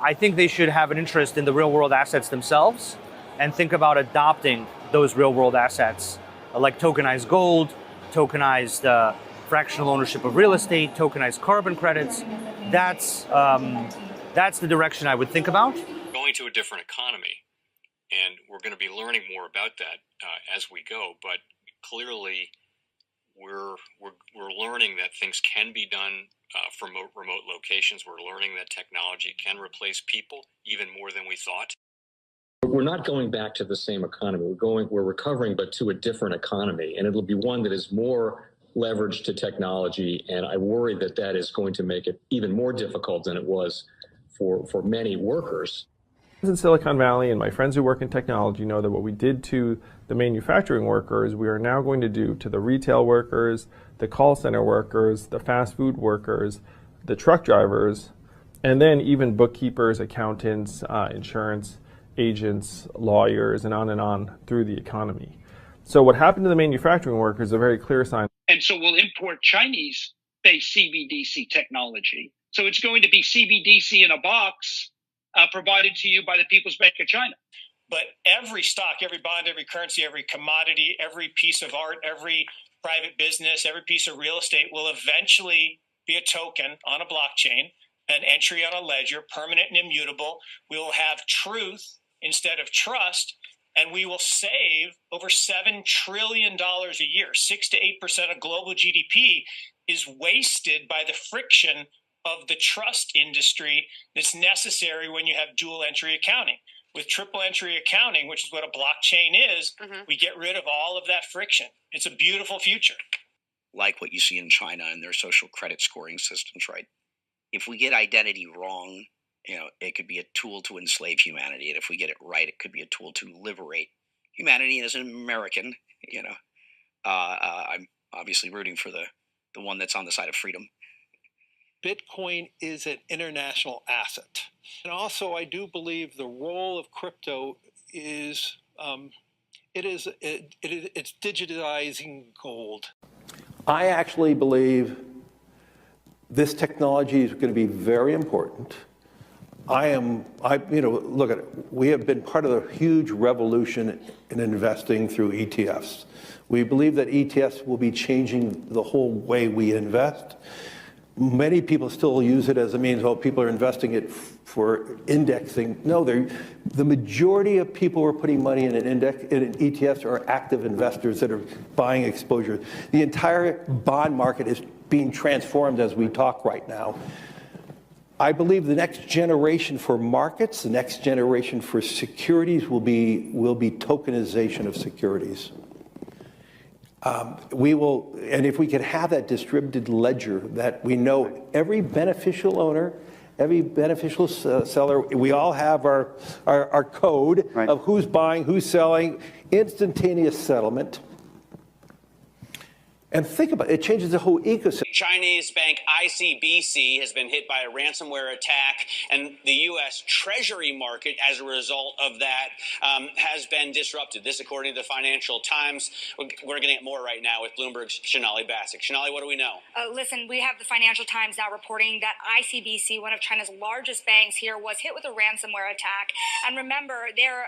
I think they should have an interest in the real world assets themselves and think about adopting those real world assets like tokenized gold, tokenized fractional ownership of real estate, tokenized carbon credits. That's the direction I would think about. Going to a different economy, and we're going to be learning more about that as we go. But clearly, we're learning that things can be done from remote locations. We're learning that technology can replace people even more than we thought. We're not going back to the same economy. We're recovering, but to a different economy, and it'll be one that is more leveraged to technology. And I worry that that is going to make it even more difficult than it was for many workers. In Silicon Valley, and my friends who work in technology know that what we did to the manufacturing workers, we are now going to do to the retail workers, the call center workers, the fast food workers, the truck drivers, and then even bookkeepers, accountants, insurance agents, lawyers, and on through the economy. So what happened to the manufacturing workers is a very clear sign. And so we'll import Chinese-based CBDC technology. So it's going to be CBDC in a box provided to you by the People's Bank of China. But every stock, every bond, every currency, every commodity, every piece of art, every private business, every piece of real estate will eventually be a token on a blockchain, an entry on a ledger, permanent and immutable. We will have truth instead of trust, and we will save over $7 trillion a year. 6 to 8% of global GDP is wasted by the friction of the trust industry that's necessary when you have dual entry accounting. With triple entry accounting, which is what a blockchain is, we get rid of all of that friction. It's a beautiful future. Like what you see in China and their social credit scoring systems, right? If we get identity wrong, it could be a tool to enslave humanity. And if we get it right, it could be a tool to liberate humanity. And as an American, I'm obviously rooting for the one that's on the side of freedom. Bitcoin is an international asset. And also, I do believe the role of crypto is it's digitizing gold. I actually believe this technology is going to be very important. Look at it. We have been part of a huge revolution in investing through ETFs. We believe that ETFs will be changing the whole way we invest. Many people still use it as a means, people are investing it for indexing. No, the majority of people who are putting money in in ETFs are active investors that are buying exposure. The entire bond market is being transformed as we talk right now. I believe the next generation for markets, the next generation for securities will be tokenization of securities. And if we could have that distributed ledger that we know every beneficial owner, every beneficial seller, we all have our code of who's buying, who's selling, instantaneous settlement. And think about it, it changes the whole ecosystem. Chinese bank ICBC has been hit by a ransomware attack, and the U.S. Treasury market, as a result of that, has been disrupted. This, according to the Financial Times. We're getting it more right now with Bloomberg's Sonali Basak. Sonali, what do we know? Listen, we have the Financial Times now reporting that ICBC, one of China's largest banks here, was hit with a ransomware attack. And remember, they're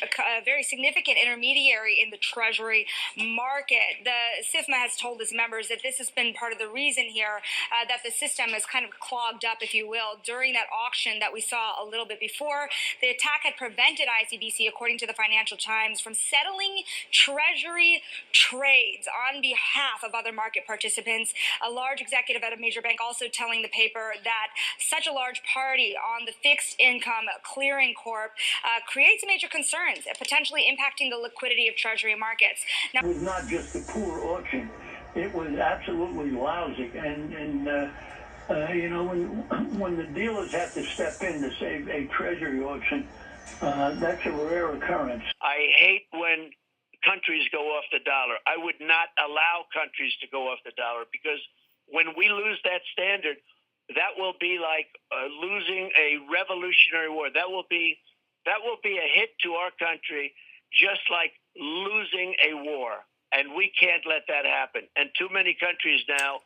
a very significant intermediary in the Treasury market. The SIFMA has told its members that this has been part of the reason here that the system is kind of clogged up, if you will, during that auction that we saw a little bit before. The attack had prevented ICBC, according to the Financial Times, from settling Treasury trades on behalf of other market participants. A large executive at a major bank also telling the paper that such a large party on the fixed income clearing corp creates major concerns, potentially impacting the liquidity of Treasury markets. Now, it was not just a poor auction. It was absolutely lousy, and when the dealers have to step in to save a treasury auction, that's a rare occurrence. I hate when countries go off the dollar. I would not allow countries to go off the dollar, because when we lose that standard, that will be like losing a revolutionary war. That will be a hit to our country, just like losing a war. And we can't let that happen. And too many countries now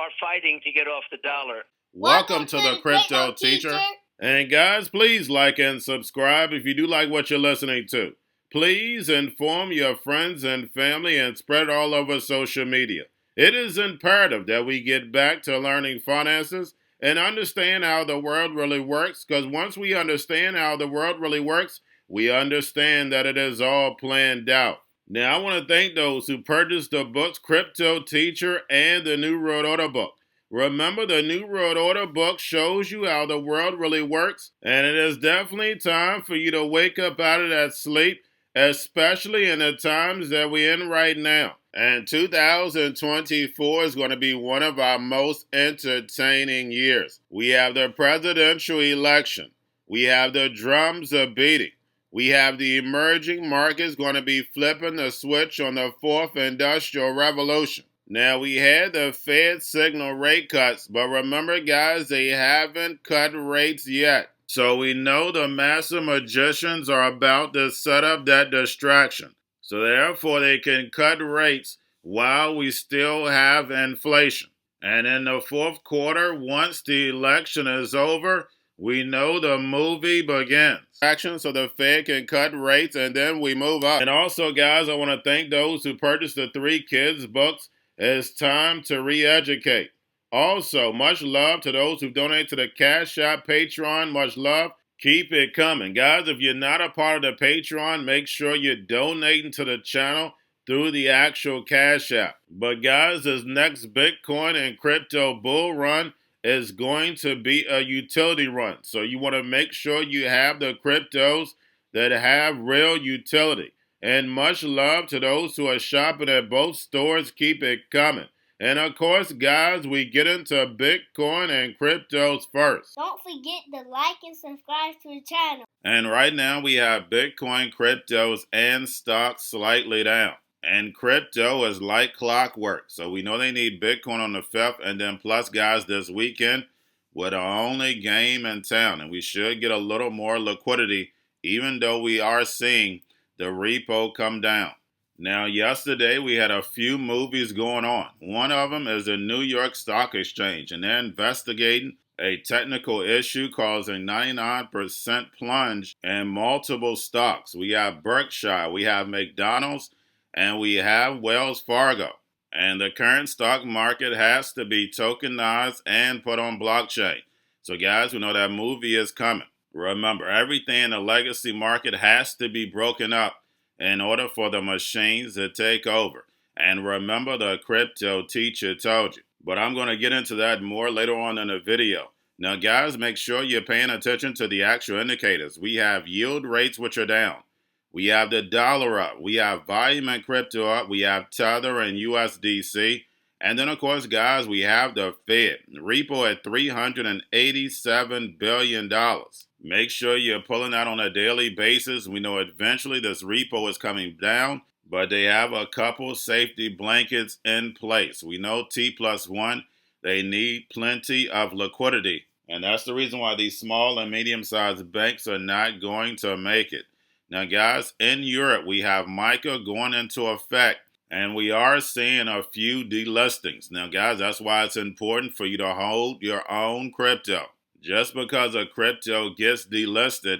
are fighting to get off the dollar. Welcome to the Crypto Teacher. And guys, please like and subscribe if you do like what you're listening to. Please inform your friends and family and spread it all over social media. It is imperative that we get back to learning finances and understand how the world really works, because once we understand how the world really works, we understand that it is all planned out. Now, I want to thank those who purchased the books Cryptoteacher and the New World Order book. Remember, the New World Order book shows you how the world really works, and it is definitely time for you to wake up out of that sleep, especially in the times that we're in right now. And 2024 is going to be one of our most entertaining years. We have the presidential election. We have the drums are beating. We have the emerging markets going to be flipping the switch on the fourth industrial revolution. Now, we had the Fed signal rate cuts, but remember, guys, they haven't cut rates yet. So we know the master magicians are about to set up that distraction. So therefore, they can cut rates while we still have inflation. And in the fourth quarter, once the election is over, we know the movie begins. Action so the Fed can cut rates and then we move up. And also, guys, I want to thank those who purchased the 3 Kids books. It's time to re-educate. Also, much love to those who donate to the Cash App, Patreon. Much love. Keep it coming. Guys, if you're not a part of the Patreon, make sure you're donating to the channel through the actual Cash App. But guys, this next Bitcoin and crypto bull run is going to be a utility run. So you want to make sure you have the cryptos that have real utility. And much love to those who are shopping at both stores. Keep it coming. And of course, guys, we get into Bitcoin and cryptos first. Don't forget to like and subscribe to the channel. And right now we have Bitcoin, cryptos, and stocks slightly down. And crypto is like clockwork. So we know they need Bitcoin on the 5th. And then plus, guys, this weekend, we're the only game in town. And we should get a little more liquidity, even though we are seeing the repo come down. Now, yesterday we had a few movies going on. One of them is the New York Stock Exchange, and they're investigating a technical issue causing 99% plunge in multiple stocks. We have Berkshire, we have McDonald's, and we have Wells Fargo. And the current stock market has to be tokenized and put on blockchain. So guys, we know that movie is coming. Remember, everything in the legacy market has to be broken up in order for the machines to take over. And remember, the crypto teacher told you. But I'm going to get into that more later on in the video. Now, guys, make sure you're paying attention to the actual indicators. We have yield rates, which are down. We have the dollar up. We have volume and crypto up. We have Tether and USDC. And then, of course, guys, we have the Fed. Repo at $387 billion. Make sure you're pulling that on a daily basis. We know eventually this repo is coming down, but they have a couple safety blankets in place. We know T+1, they need plenty of liquidity. And that's the reason why these small and medium-sized banks are not going to make it. Now, guys, in Europe, we have MiCA going into effect, and we are seeing a few delistings. Now, guys, that's why it's important for you to hold your own crypto. Just because a crypto gets delisted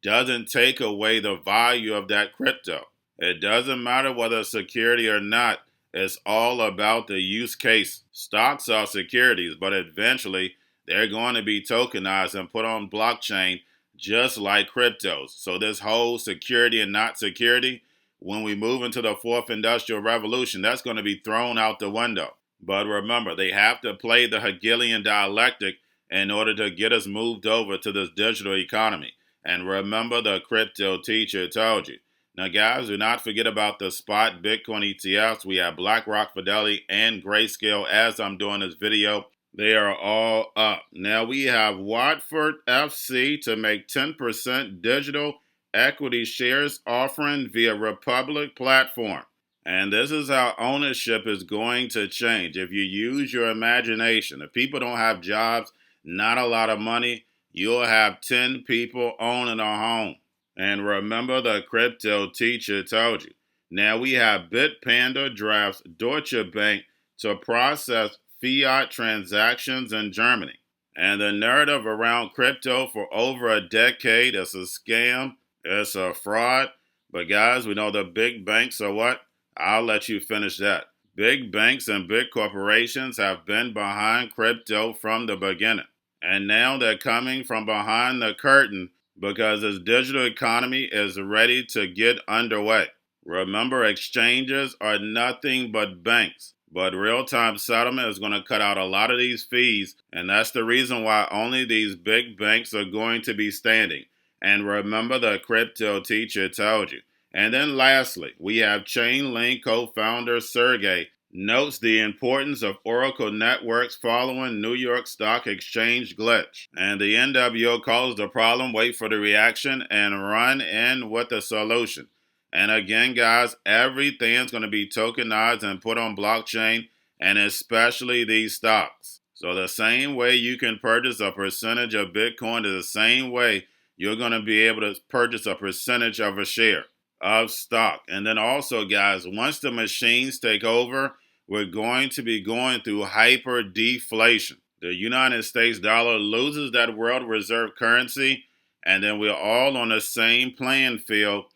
doesn't take away the value of that crypto. It doesn't matter whether it's security or not. It's all about the use case. Stocks are securities, but eventually they're going to be tokenized and put on blockchain just like cryptos. So this whole security and not security, when we move into the fourth industrial revolution, that's going to be thrown out the window. But remember, they have to play the Hegelian dialectic in order to get us moved over to this digital economy. And remember, the crypto teacher told you. Now, guys, do not forget about the spot Bitcoin ETFs. We have BlackRock, Fidelity, and Grayscale. As I'm doing this video, they are all up. Now, we have Watford FC to make 10% digital equity shares offering via Republic platform. And this is how ownership is going to change. If you use your imagination, if people don't have jobs, not a lot of money, you'll have 10 people owning a home. And remember, the crypto teacher told you. Now we have Bitpanda drafts Deutsche Bank to process fiat transactions in Germany. And the narrative around crypto for over a decade is a scam, it's a fraud. But guys, we know the big banks are what? I'll let you finish that. Big banks and big corporations have been behind crypto from the beginning. And now they're coming from behind the curtain because this digital economy is ready to get underway. Remember, exchanges are nothing but banks. But real-time settlement is going to cut out a lot of these fees, and that's the reason why only these big banks are going to be standing. And remember, the crypto teacher told you. And then lastly, we have Chainlink co-founder Sergey notes the importance of Oracle networks following New York Stock Exchange glitch. And the NWO calls the problem, wait for the reaction, and run in with the solution. And again, guys, everything's going to be tokenized and put on blockchain, and especially these stocks. So the same way you can purchase a percentage of Bitcoin is the same way you're going to be able to purchase a percentage of a share of stock. And then also, guys, once the machines take over, we're going to be going through hyper deflation. The United States dollar loses that world reserve currency, and then we're all on the same playing field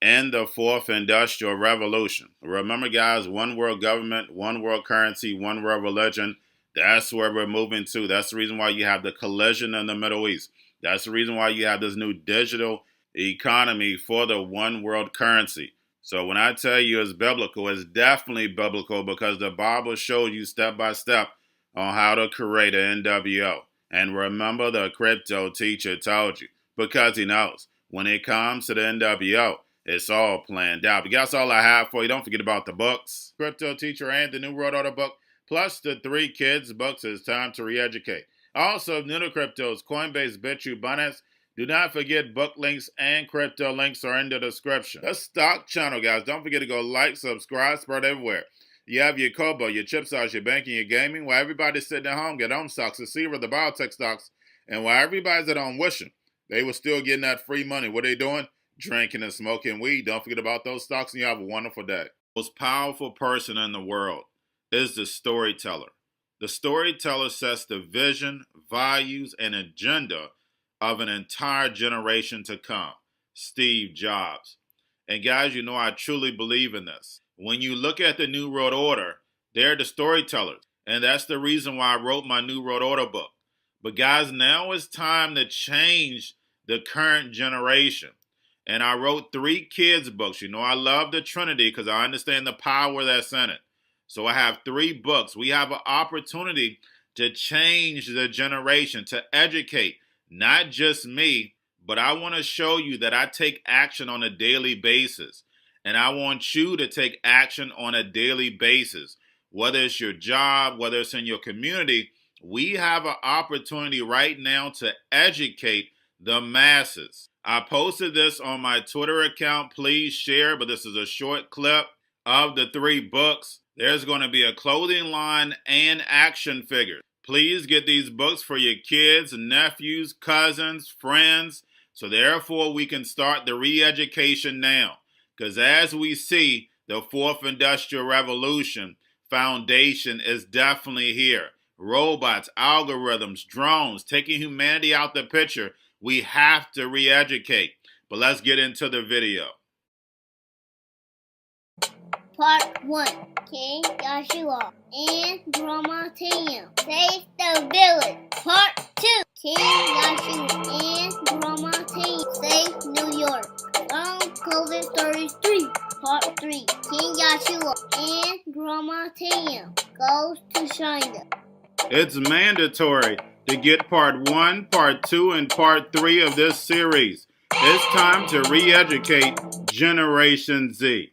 in the fourth industrial revolution. Remember, guys, one world government, one world currency, one world religion. That's where we're moving to. That's the reason why you have the collision in the Middle East. That's the reason why you have this new digital economy for the one world currency. So when I tell you it's biblical, it's definitely biblical because the Bible shows you step by step on how to create an NWO. And remember, the crypto teacher told you because he knows when it comes to the NWO, it's all planned out. But that's all I have for you. Don't forget about the books, Crypto Teacher and the New World Order book, plus the 3 kids books. It's time to re-educate. Also, new to cryptos, Coinbase, Bitrue, Binance. Do not forget book links and crypto links are in the description. The stock channel, guys. Don't forget to go like, subscribe, spread everywhere. You have your Kobo, your chip stocks, your banking, your gaming. While everybody's sitting at home, get home stocks, the Seaver, the biotech stocks. And while everybody's at home wishing they were still getting that free money, what are they doing? Drinking and smoking weed. Don't forget about those stocks, and you have a wonderful day. The most powerful person in the world is the storyteller. The storyteller sets the vision, values, and agenda of an entire generation to come. Steve Jobs. And guys, you know I truly believe in this. When you look at the New World Order, they're the storytellers. And that's the reason why I wrote my New World Order book. But guys, now it's time to change the current generation. And I wrote 3 kids books. You know, I love the Trinity because I understand the power that's in it. So I have 3 books. We have an opportunity to change the generation, to educate, not just me, but I want to show you that I take action on a daily basis. And I want you to take action on a daily basis. Whether it's your job, whether it's in your community, we have an opportunity right now to educate the masses. I posted this on my Twitter account. Please share, but this is a short clip of the 3 books. There's going to be a clothing line and action figures. Please get these books for your kids, nephews, cousins, friends, so therefore we can start the re-education now. Because as we see, the 4th Industrial Revolution foundation is definitely here. Robots, algorithms, drones, taking humanity out the picture. We have to re-educate. But let's get into the video. Part 1. King Joshua and Grandma Tam save the village. Part 2. King Joshua and Grandma Tam save New York from COVID-33. Part 3. King Joshua and Grandma Tam goes to China. It's mandatory to get part 1, part 2, and part 3 of this series. It's time to re-educate Generation Z.